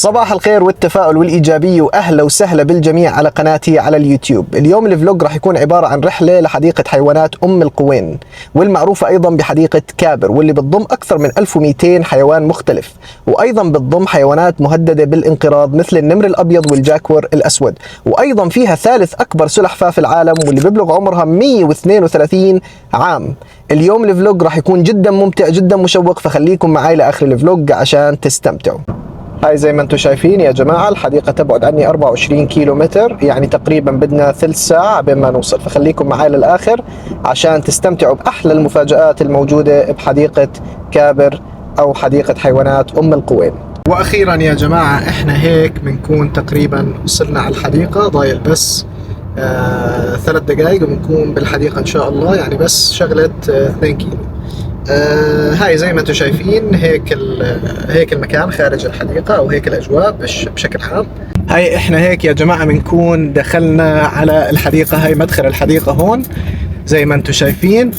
صباح الخير والتفاؤل والإيجابية وأهلا وسهلا بالجميع على قناتي على اليوتيوب. اليوم الفلوج راح يكون عبارة عن رحلة لحديقة حيوانات أم القوين، والمعروفة أيضا بحديقة كابر، واللي بتضم أكثر من 1200 حيوان مختلف، وأيضا بتضم حيوانات مهددة بالانقراض مثل النمر الأبيض والجاكور الأسود، وأيضا فيها ثالث أكبر سلحفاة في العالم واللي بيبلغ عمرها 132 عام. اليوم الفلوج راح يكون جدا ممتع جدا مشوق، فخليكم معي لآخر الفلوج عشان تستمتعوا. هاي زي ما انتم شايفين يا جماعة الحديقة تبعد عني 24 كيلو متر، يعني تقريبا بدنا ثلث ساعة بين ما نوصل، فخليكم معي للآخر عشان تستمتعوا بأحلى المفاجآت الموجودة بحديقة كابر أو حديقة حيوانات أم القوين. وأخيرا يا جماعة احنا هيك بنكون تقريبا وصلنا على الحديقة، ضايل بس 3 دقائق وبنكون بالحديقة إن شاء الله، يعني بس شغلة 2 كيلو. هاي زي ما انتم شايفين هيك المكان خارج الحديقة، او هيك الاجواء بشكل عام. هاي احنا هيك يا جماعة بنكون دخلنا على الحديقة، هاي مدخل الحديقة هون زي ما انتم شايفين،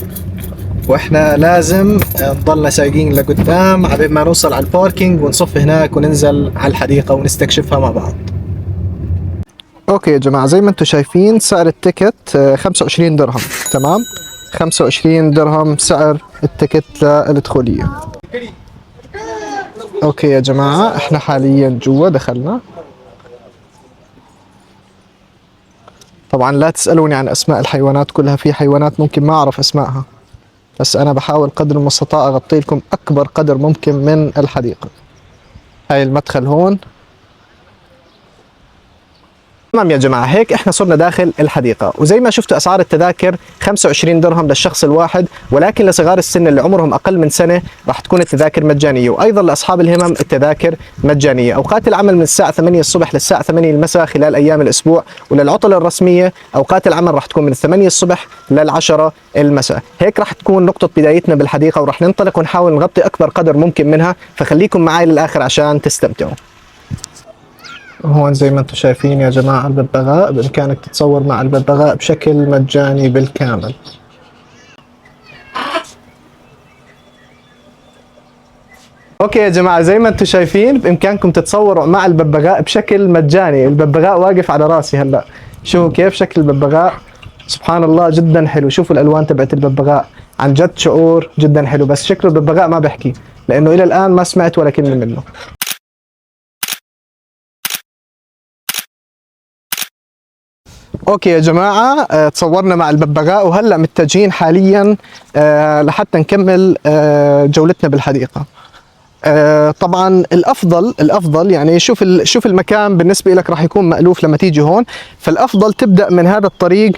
واحنا لازم نضلنا سايقين لقدام عبين ما نوصل على الباركينج ونصف هناك وننزل على الحديقة ونستكشفها مع بعض. اوكي يا جماعة زي ما انتم شايفين سعر التيكت 25 درهم، تمام؟ 25 درهم سعر التيكت للدخولية. اوكي يا جماعة احنا حاليا جوا دخلنا. طبعا لا تسألوني عن اسماء الحيوانات كلها، في حيوانات ممكن ما اعرف اسمائها، بس انا بحاول قدر المستطاع اغطي لكم اكبر قدر ممكن من الحديقة. هاي المدخل هون. تمام يا جماعة هيك احنا صرنا داخل الحديقة، وزي ما شفتوا اسعار التذاكر 25 درهم للشخص الواحد، ولكن لصغار السن اللي عمرهم اقل من سنة راح تكون التذاكر مجانية، وايضا لاصحاب الهمم التذاكر مجانية. اوقات العمل من الساعة 8 الصبح للساعة 8 المساء خلال ايام الاسبوع، وللعطل الرسمية اوقات العمل راح تكون من 8 الصبح لل10 المساء. هيك راح تكون نقطة بدايتنا بالحديقة، وراح ننطلق ونحاول نغطي اكبر قدر ممكن منها، فخليكم معي للاخر عشان تستمتعوا. هون زي ما انتم شايفين يا جماعة الببغاء، بإمكانك تتصور مع الببغاء بشكل مجاني بالكامل. اوكي يا جماعة زي ما انتم شايفين بإمكانكم تتصوروا مع الببغاء بشكل مجاني. الببغاء واقف على راسي هلا، شوفوا كيف شكل الببغاء، سبحان الله جدا حلو. شوفوا الألوان تبعت الببغاء، عن جد شعور جدا حلو. بس شكل الببغاء ما بحكي لأنه إلى الآن ما سمعت ولا كلمة منه. اوكي يا جماعة تصورنا مع الببغاء، وهلا متجهين حاليا لحتى نكمل جولتنا بالحديقة. طبعا الافضل يعني شوف المكان بالنسبة لك راح يكون مألوف لما تيجي هون، فالافضل تبدأ من هذا الطريق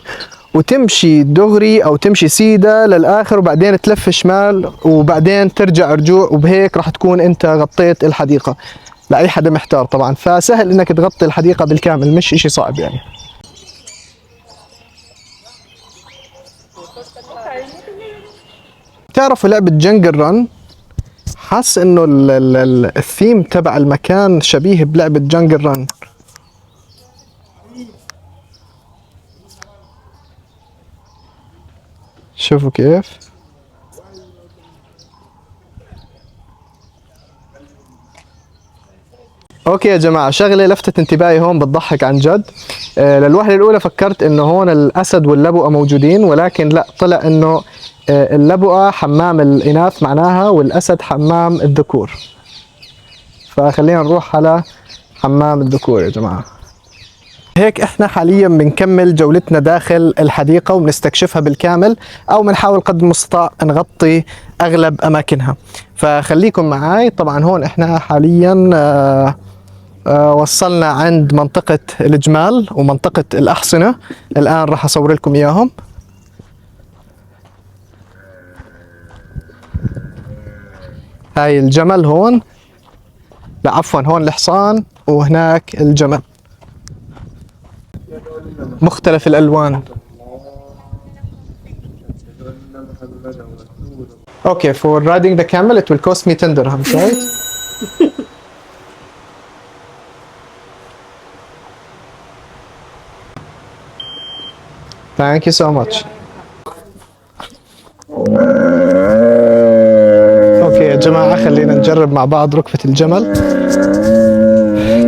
وتمشي دغري او تمشي سيدة للاخر، وبعدين تلف شمال وبعدين ترجع رجوع، وبهيك راح تكون انت غطيت الحديقة لأي حدا محتار طبعا. فسهل انك تغطي الحديقة بالكامل، مش اشي صعب يعني. بتعرفوا لعبة جنجل رن؟ حاس انه الثيم تبع المكان شبيه بلعبة جنجل رن. شوفوا كيف. اوكي يا جماعة شغلة لفتت انتباهي هون بتضحك عن جد. للوهلة الاولى فكرت انه هون الاسد واللبؤة موجودين، ولكن لا، طلع انه اللبؤة حمام الاناث معناها، والاسد حمام الذكور. فخلينا نروح على حمام الذكور يا جماعة. هيك احنا حاليا بنكمل جولتنا داخل الحديقة وبنستكشفها بالكامل، او بنحاول قدر المستطاع نغطي اغلب اماكنها، فخليكم معاي. طبعا هون احنا حاليا وصلنا عند منطقة الجمال ومنطقة الأحصنة، الآن راح أصور لكم إياهم. هاي الجمل هون، لا عفوا هون الحصان وهناك الجمل، مختلف الألوان. Okay, for riding the camel it will cost me 10 dirhams, right? Thank you so much. اوكي يا جماعة خلينا نجرب مع بعض ركبة الجمل.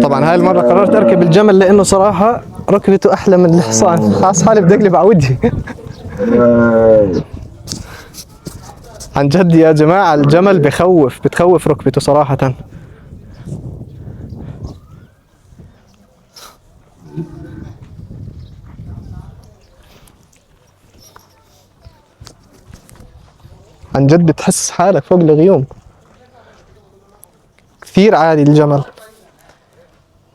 طبعا هاي المرة قررت اركب الجمل لانه صراحة ركبته احلى من الحصان، حاس حالي بدي اقلب على وجهي. عن جد يا جماعة الجمل بتخوف ركبته صراحة. عن جد بتحس حالك فوق الغيوم. كثير عالي الجمل،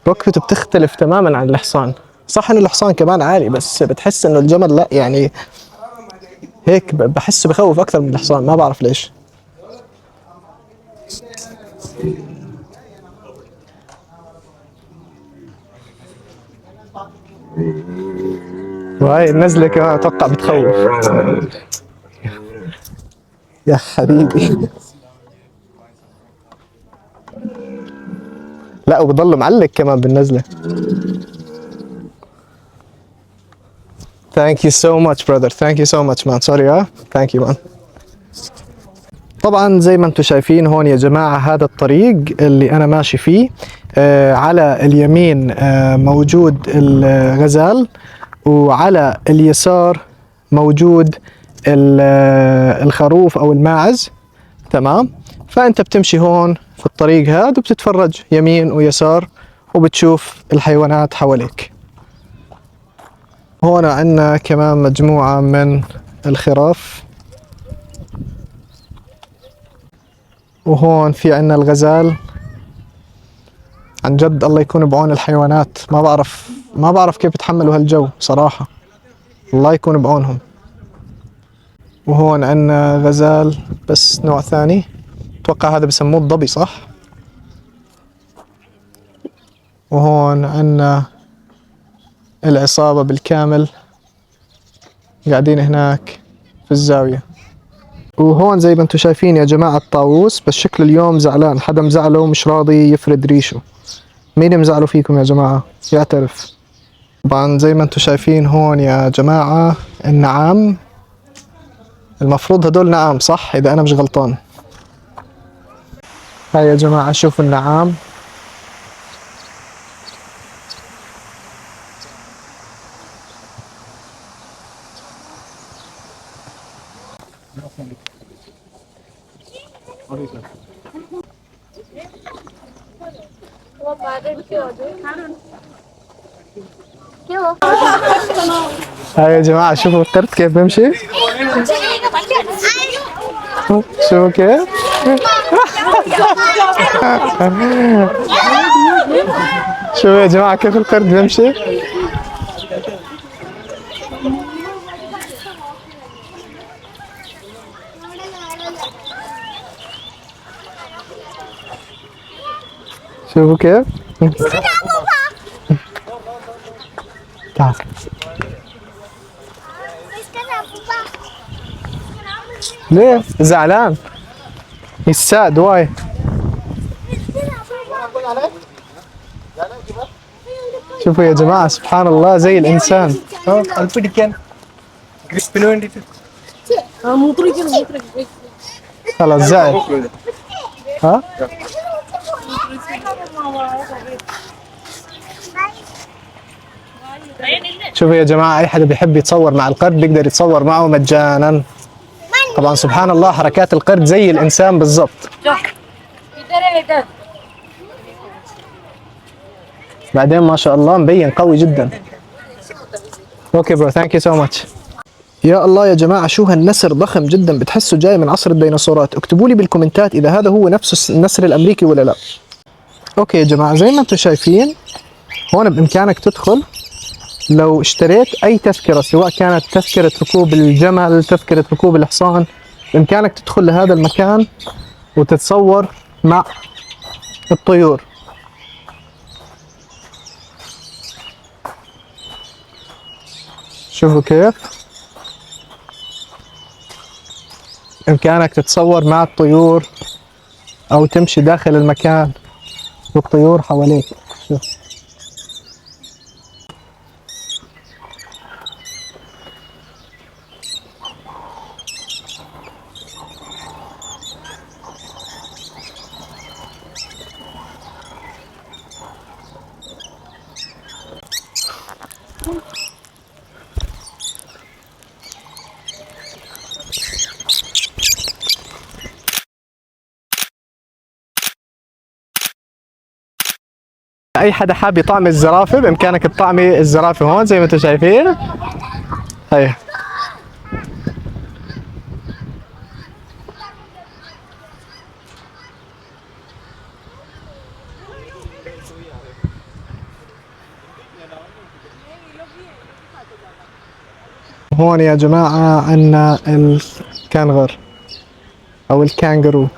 ركبته بتختلف تماما عن الحصان. صح ان الحصان كمان عالي بس بتحس انه الجمل لا، يعني هيك بحسه بخوف اكثر من الحصان، ما بعرف ليش. وهاي النزلة كمان اتوقع بتخوف. يا حبيبي. لا وبضل معلق كمان بالنزلة. Thank you so much brother, thank you so much man, sorry thank you man. طبعا زي ما انتم شايفين هون يا جماعة هذا الطريق اللي انا ماشي فيه، على اليمين موجود الغزال، وعلى اليسار موجود الخروف او الماعز. تمام، فانت بتمشي هون في الطريق هذا وبتتفرج يمين ويسار وبتشوف الحيوانات حواليك. هون عندنا كمان مجموعة من الخراف، وهون في عندنا الغزال. عن جد الله يكون بعون الحيوانات، ما بعرف كيف يتحملوا هالجو صراحة، الله يكون بعونهم. وهون عندنا غزال بس نوع ثاني، اتوقع هذا بسموه الضبي صح. وهون عندنا العصابة بالكامل قاعدين هناك في الزاوية. وهون زي ما انتم شايفين يا جماعة الطاووس، بس شكله اليوم زعلان، حدا مزعله ومش راضي يفرد ريشه. مين مزعله فيكم يا جماعة؟ يعترف. طبعا زي ما انتم شايفين هون يا جماعة النعام، المفروض هدول نعام صح اذا انا مش غلطان. هاي يا جماعة شوفوا النعام. هاي يا جماعة شوفوا القرد كيف بيمشي، شوفوا كيف. شوفوا يا جماعة كيف القرد بيمشي. شوفوا كيف. تعال. ليه؟ زعلان. He's sad, why? شوفوا يا جماعة سبحان الله زي الإنسان. خلاص زعل. ها؟ شوفوا يا جماعة أي حدا بيحب يتصور مع القرد بيقدر يتصور معه مجانا. طبعا سبحان الله حركات القرد زي الإنسان بالضبط. بعدين ما شاء الله مبين قوي جدا. اوكي برو ثانك يو سو ماتش. يا الله يا جماعة شو هالنسر ضخم جدا، بتحسه جاي من عصر الديناصورات. اكتبوا لي بالكومنتات إذا هذا هو نفس النسر الأمريكي ولا لا. اوكي يا جماعة زي ما انتم شايفين هون بإمكانك تدخل لو اشتريت أي تذكرة، سواء كانت تذكرة ركوب الجمل، تذكرة ركوب الحصان، بإمكانك تدخل لهذا المكان وتتصور مع الطيور. شوفوا كيف إمكانك تتصور مع الطيور أو تمشي داخل المكان والطيور حواليك. شوف. اي حدا حاب يطعم الزرافه بامكانك تطعمي الزرافه هون زي ما انتم شايفين. هي هون يا جماعة عنا الكنغر أو الكانجرو.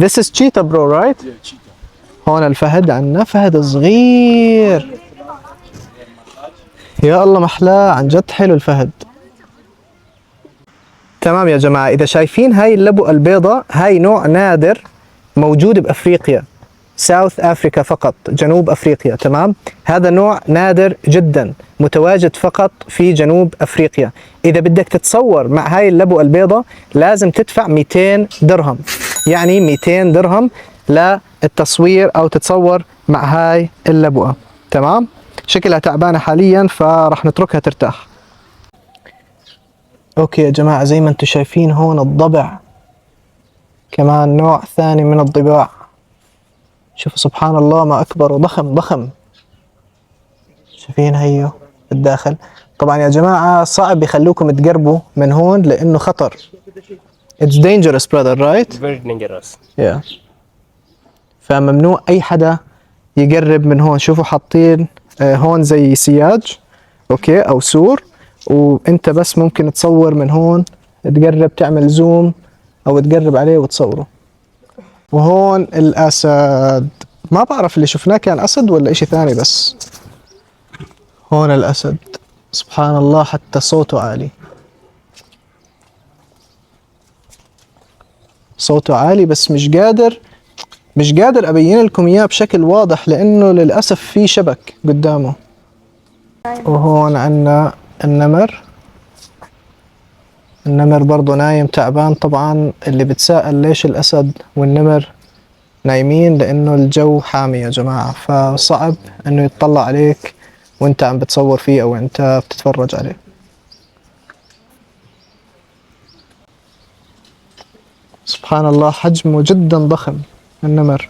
This is cheetah bro right? Yeah, cheetah. هون الفهد عنا فهد صغير. يا الله محلاه عن جد حلو الفهد. تمام يا جماعة، إذا شايفين هاي اللبؤة البيضاء هاي نوع نادر موجود بأفريقيا، ساوث أفريقيا فقط، جنوب أفريقيا. تمام، هذا نوع نادر جدا متواجد فقط في جنوب أفريقيا. إذا بدك تتصور مع هاي اللبؤة البيضاء لازم تدفع 200 درهم، يعني 200 درهم للتصوير أو تتصور مع هاي اللبؤة. تمام، شكلها تعبانة حاليا فرح نتركها ترتاح. اوكي يا جماعة، زي ما انتم شايفين هون الضبع كمان نوع ثاني من الضباع. شوفوا سبحان الله ما اكبر وضخم ضخم. شايفين هيو الداخل. طبعا يا جماعة صعب يخلوكم تقربوا من هون لانه خطر. It's dangerous brother right? Very dangerous. Yeah. فممنوع اي حدا يقرب من هون. شوفوا حاطين هون زي سياج اوكي او سور، وانت بس ممكن تصور من هون، تقرب تعمل زوم او تقرب عليه وتصوره. وهون الاسد، ما بعرف اللي شفناه كان اسد ولا اشي ثاني، بس هون الاسد سبحان الله حتى صوته عالي، صوته عالي بس مش قادر ابين لكم اياه بشكل واضح لانه للاسف في شبك قدامه. وهون عنا النمر برضه نايم تعبان. طبعا اللي بتساءل ليش الأسد والنمر نايمين، لأنه الجو حامي يا جماعة، فصعب أنه يتطلع عليك وأنت عم بتصور فيه أو أنت بتتفرج عليه. سبحان الله حجمه جدا ضخم النمر.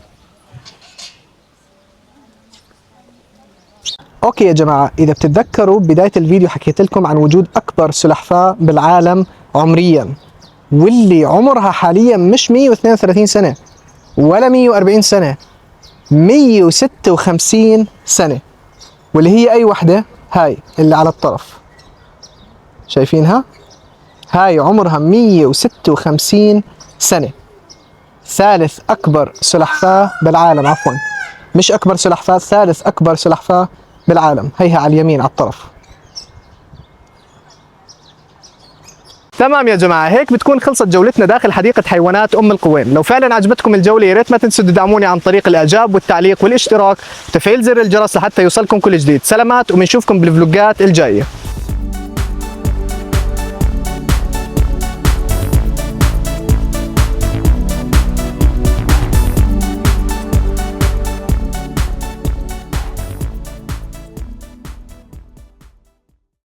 اوكي يا جماعة، اذا بتتذكروا بداية الفيديو حكيت لكم عن وجود اكبر سلحفاة بالعالم عمريا، واللي عمرها حاليا مش 132 سنة ولا 140 سنة، 156 سنة. واللي هي اي وحدة؟ هاي اللي على الطرف شايفينها؟ هاي عمرها 156 سنة. ثالث اكبر سلحفاة بالعالم، عفوا مش اكبر سلحفاة، ثالث اكبر سلحفاة بالعالم. هيها على اليمين على الطرف. تمام يا جماعة، هيك بتكون خلصت جولتنا داخل حديقة حيوانات أم القوين. لو فعلا عجبتكم الجولة يا ريت ما تنسوا تدعموني عن طريق الإعجاب والتعليق والاشتراك وتفعيل زر الجرس لحتى يوصلكم كل جديد. سلامات، وبنشوفكم بالفلوجات الجاية.